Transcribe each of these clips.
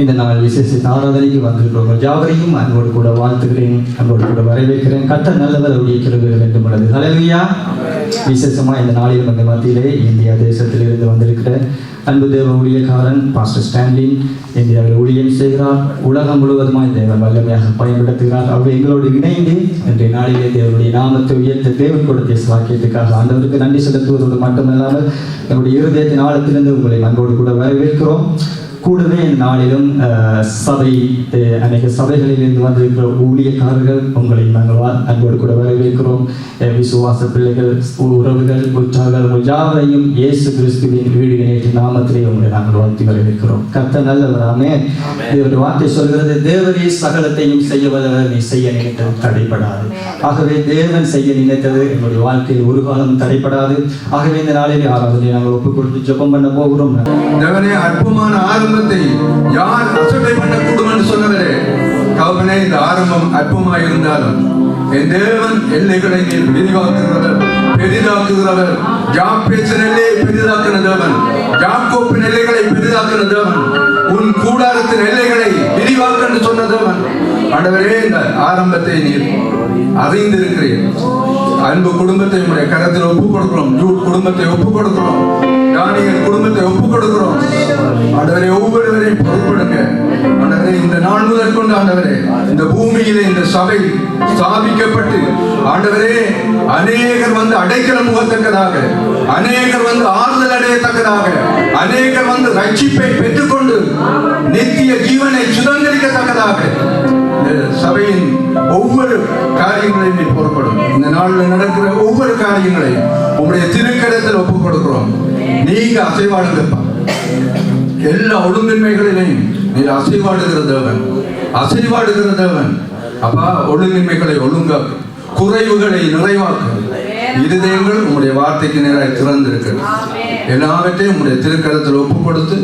இந்த நாள் விசேஷ ஆராதனைக்கு வந்திருக்கிறோம். யாவரையும் அன்போடு கூட வாழ்த்துகிறேன், அன்போடு கூட வரவேற்கிறேன். கர்த்தர் நல்லவர், அவருடைய கிருபைகள் என்றும் உள்ளது. ஹல்லேலூயா. விசேஷமா இந்த நாளில் எங்கள் மத்தியிலே இந்தியா தேசத்திலிருந்து வந்திருக்கிற அன்பு தேவ ஊழியக்காரன் பாஸ்டர் ஸ்டான்லின் இந்தியாவில் ஊழியம் செய்கிறார். உலகம் முழுவதுமாய் தேவன் வல்லமையாக பயன்படுத்துகிறார். அவர் எங்களோடு இணைந்து இன்றைய நாளிலே தேவனுடைய நாமத்தை உயர்த்த தேவன் கொடுத்த வாக்கியத்துக்காக ஆண்டவருக்கு நன்றி செலுத்துவதோடு மட்டுமல்லாமல் நம்முடைய இருதயத்தின் ஆழத்திலிருந்து உங்களை அன்போடு கூட வரவேற்கிறோம். கூடவே நாளிலும் சபை அநேக சபைகளிலிருந்து வந்திருக்கிற ஊழியக்காரர்கள் உங்களை நாங்கள் அன்போடு கூட வரவேற்கிறோம். விசுவாச பிள்ளைகள், உறவுகள், உற்றார்கள் யாவரையும் இயேசு கிறிஸ்துவின் வீடு இணையற்ற நாமத்திலே உங்களை நாங்கள் வாழ்த்தி வரவேற்கிறோம். கர்த்தர் நல்லவராமே. ஒரு வார்த்தை சொல்கிறது, தேவனே சகலத்தையும் செய்ய வல்லவர், நீ செய்ய நினைத்தது தடைப்படாது. ஆகவே தேவன் செய்ய நினைத்தது என்னுடைய வாழ்க்கையில் ஒரு காலம் தடைப்படாது. ஆகவே இந்த நாளிலே ஆராதனை நாங்கள் ஒப்புக் கொடுத்து ஜெபம் பண்ண போகிறோம். தேவனே, அற்புதமான ஆரம்பத்தை யார் அசட்டை பண்ணக்கூடும் என்று சொன்னவரே, கவனே இந்த ஆரம்பம் அற்புதமாக இருந்தாலும் என் தேவன் எல்லைகளை நீர் விரிவாக்குகிறவர், பெரிதாக்குகிறவர். யாப்பேசின் எல்லையை பெரிதாக்கின தேவன், யாக்கோப்பின் எல்லைகளை பெரிதாக்கின தேவன், உன் கூடாரத்தின் எல்லைகளை விரிவாக்க என்று சொன்ன தேவன். ஆண்டவரே, இந்த ஆரம்பத்தை நீர் அறிந்திருக்கிறேன். அன்பு குடும்பத்தை உடைய கரத்தில் ஒப்புக் கொடுக்கிறோம். ஜூட் குடும்பத்தை ஒப்புக் கொடுக்கிறோம். ஞானிகள் குடும்பத்தை ஒப்புக் கொடுக்கிறோம். ஆண்டவரே, ஒவ்வொருவரையும் பொறுப்படுங்க. ஆண்டவரே, இந்த நாள் முதல் கொண்டு ஆண்டவரே, இந்த பூமியிலே இந்த சபை ஸ்தாபிக்கப்பட்டு ஆண்டவரே, அநேகர் வந்து அடைக்கலம் முகத்தக்கதாக, அநேகர் வந்து ஆறுதல் அடையத்தக்கதாக, அநேகர் வந்து ரட்சிப்பை பெற்றுக்கொண்டு நித்திய ஜீவனை சுதந்திரிக்கத்தக்கதாக இந்த சபையின் ஒவ்வொரு காரியங்களையும் நீ பொறுப்படும். இந்த நாளில் நடக்கிற ஒவ்வொரு காரியங்களையும் உங்களுடைய திருக்கரத்தில் ஒப்புக் கொடுக்கிறோம். நீங்க அசைவாடுங்கப்பா. எல்லா ஒழுங்கின்மைகளிலையும் நீர் அசைவாடுகிற தேவன், அசைவாடுகிற தேவன். அப்பா, ஒழுங்கின்மைகளை ஒழுங்காக்கு, குறைவுகளை நிறைவாக்கு. இருதயங்கள் உங்களுடைய வார்த்தைக்கு நேராக திறந்திருக்கிறது. எல்லாவற்றையும் உங்களுடைய திருக்கரத்தில் ஒப்புக் கொடுத்து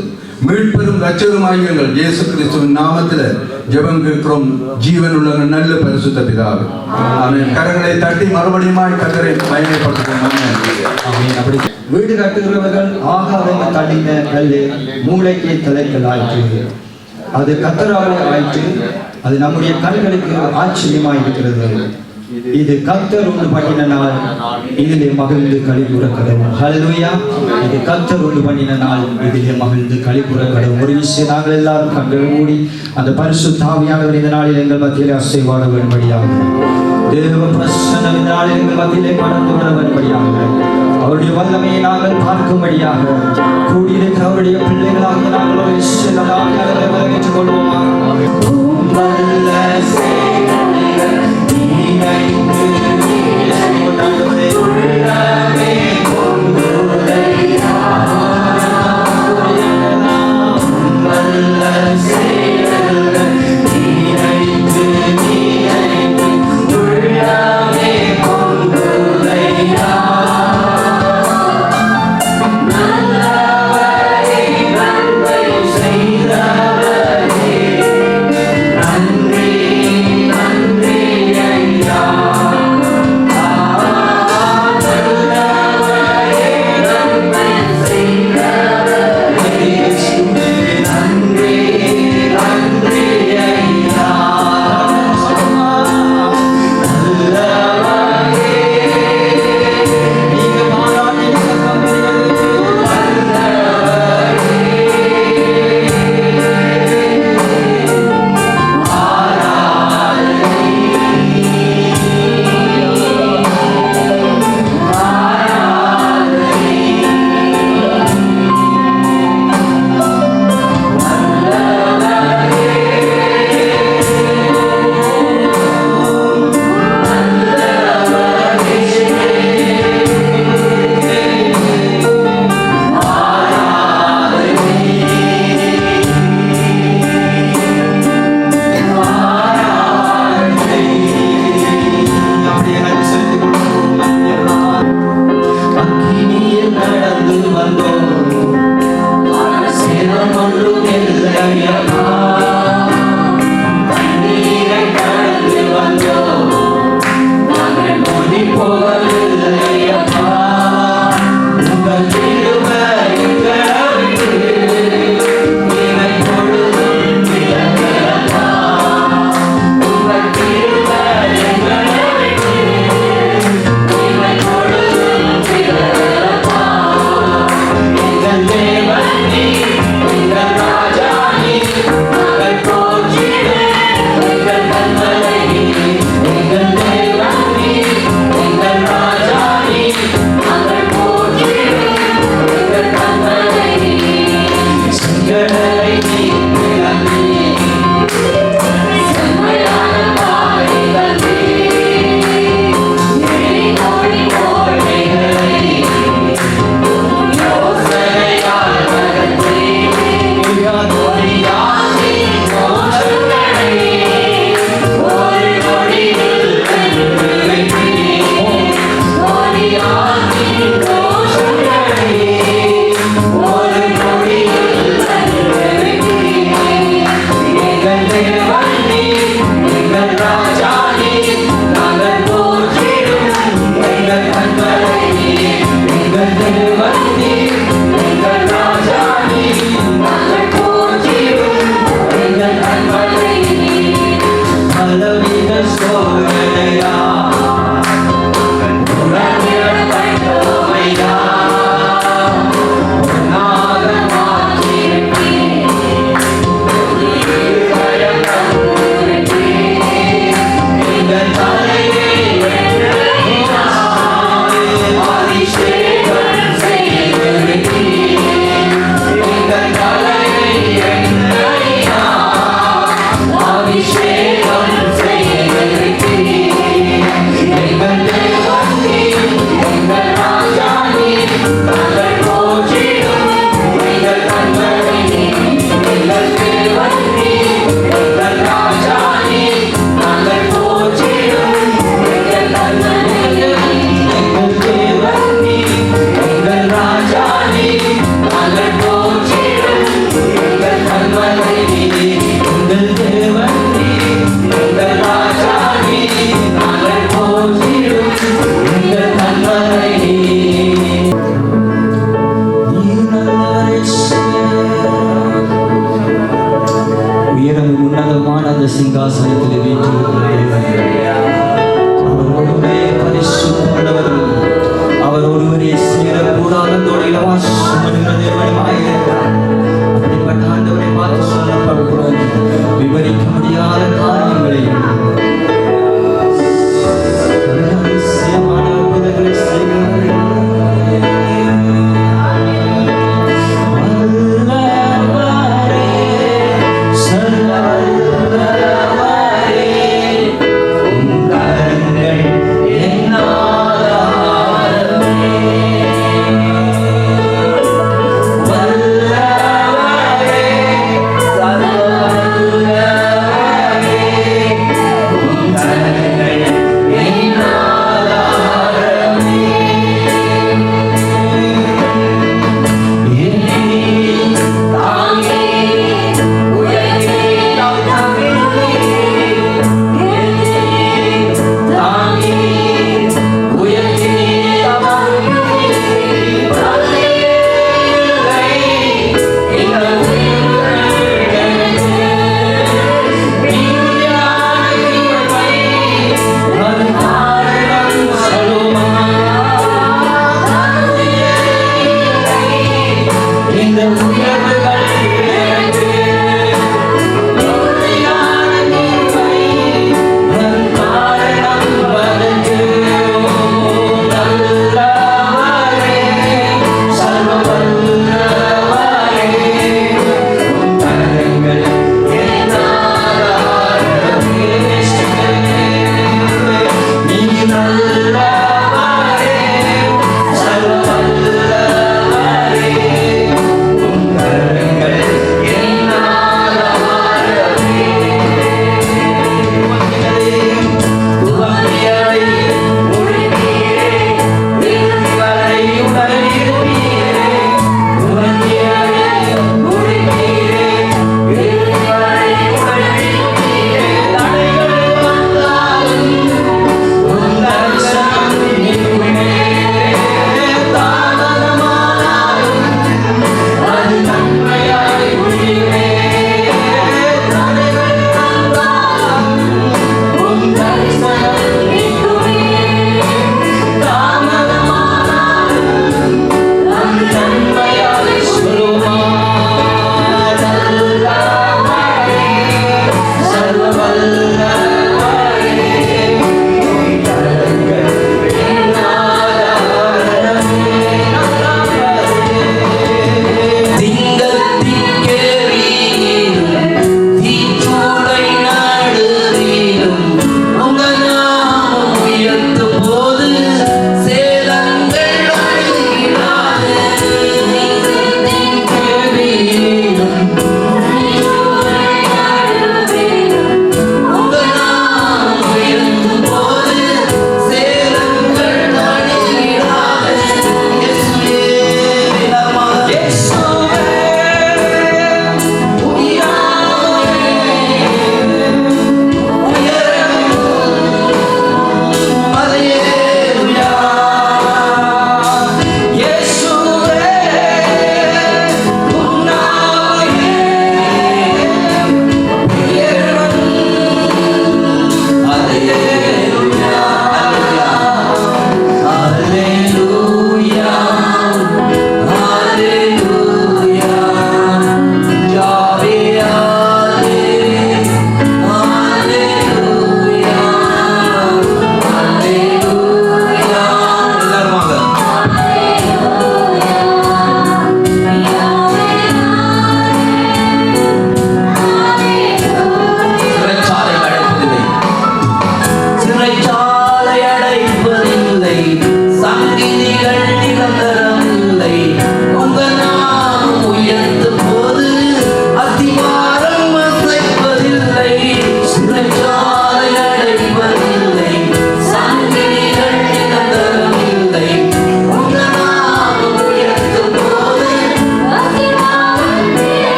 மீட்பெரும் ரட்சகருமாகிய எங்கள் இயேசு கிறிஸ்துவின் நாமத்தில் ஜெபம் கேட்கிறோம், ஜீவனுள்ள நல்ல பரிசுத்த பிதாவே. ஆமென். கரங்களை தட்டி மறுபடியும் கர்த்தரை மகிமைப்படுத்துகிறோம். அப்படி வீடு கட்டுகிறவர்கள் ஆகாரம் தள்ளின கல்லு மூளைக்கு தலைக்கல் ஆயிற்று. அது கர்த்தராலே ஆயிற்று. அது நம்முடைய கண்களுக்கு ஆச்சரியமாய் இருக்கிறது. இது கர்த்தர் உண்டு பண்ணின நாள், இதிலே மகிழ்ந்து களிப்புற கடவுள். ஹல்லேலூயா. இது கர்த்தர் உண்டு பண்ணின நாள், இதிலே மகிழ்ந்து களிப்புற கடவுள். ஒரு விஷயம், நாங்கள் எல்லாரும் கண்கள் மூடி அந்த பரிசுத்த ஆவியானவர் இந்த நாளில் எங்கள் மத்தியிலே அசைவாட வேண்டும்படியாக, தேவ பிரசன்னம் இந்த நாளில் எங்கள் மத்தியிலே கடந்து வர வேண்டும்படியாக, அவருடைய வல்லமையை நாங்கள் பார்க்கும்படியாக கூடியிருக்கிற அவருடைய பிள்ளைகளாக நாங்கள் ஒரு விஷயம் ஆவியானவரை வரவேற்றுக் கொள்வோமா? அந்த சிங்காசனத்தில் வீற்றிருக்கிற தேவன். அவர் ஒருவரே பரிசுத்தமுள்ளவர். அவர் ஒருவரே சேரக்கூடாத தொழில வாசம் பண்ணுகிற தேவனுமாயிருக்கிறார். அப்படிப்பட்ட ஆண்டவரை பார்த்து சொல்லப்படுகிறோம். விவரிக்க முடியாத காரியங்களையும் அதிசயமான அற்புதங்களை செய்கிறவரே.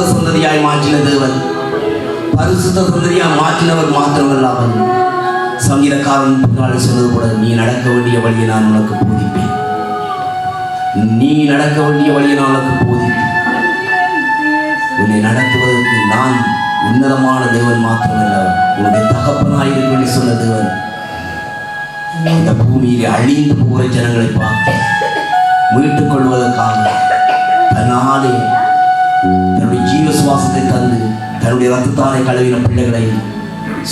பரிசுத்த சந்ததியாய் மாற்றின தேவன். பரிசுத்த சந்ததியாய் மாற்றினவர் மாத்திரமல்லாமல் சங்கீதக்காரன் பின்னால் சொன்னது கூட, நீ நடக்க வேண்டிய வழியை நான் உனக்கு போதிப்பேன். நீ நடக்க வேண்டிய வழியை நான் உனக்கு போதிப்பேன். உன்னை நடத்துவதற்கு நான் உன்னதமான தேவன் மாத்திரமல்ல, உன்னுடைய தகப்பனாயிருக்கும் என்று சொன்ன தேவன் இந்த பூமியிலே அழிந்து போகிற ஜனங்களை பார்த்து மீட்டுக் கொள்வதற்காக தன்னாலே தன்னுடைய ஜீவ சுவாசத்தை தந்து தன்னுடைய ரத்தத்தானை கழுவின பிள்ளைகளை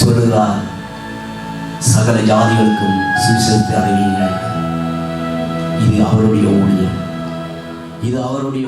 சொல்லுகிறார், சகல ஜாதிகளுக்கும் சுவிசேஷத்தை அறிவியுங்கள். இது அவருடைய ஊழியம், இது அவருடைய